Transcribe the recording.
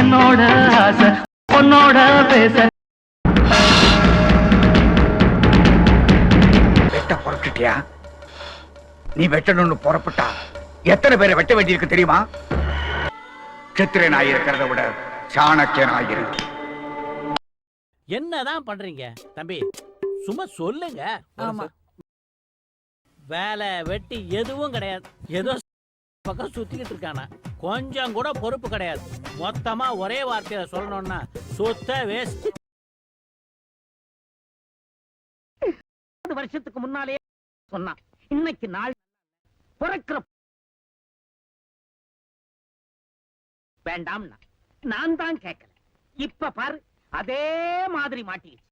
என்னோட ஆசை உன்னோட பேச. வெட்ட புறப்பட்டுட்டியா? நீ வெட்டணும்னு புறப்பட்டா எத்தனை பேரை வெட்ட வேண்டியிருக்கு தெரியுமா? சித்திரன் ஆயிருக்கிறத விட சாணக்கியன் ஆயிருக்கு. என்னதான் பண்றீங்க தம்பி? சும்மா சொல்லுங்க. வேலை வெட்டி எதுவும் கிடையாது. ஏதோ பக்கம் சுத்திக்கிட்டு இருக்கானா, கொஞ்சம் கூட பொறுப்பு கிடையாது. மொத்தமா ஒரே வார்த்தையில சொல்லணும்னா சொத்த வேஸ்ட். வருஷத்துக்கு முன்னாலே சொன்னா இன்னைக்கு நாள் பிறக்கிற வேண்டாம். நான் தான் கேட்கல. இப்ப பாரு அதே மாதிரி மாட்டிடுச்சு.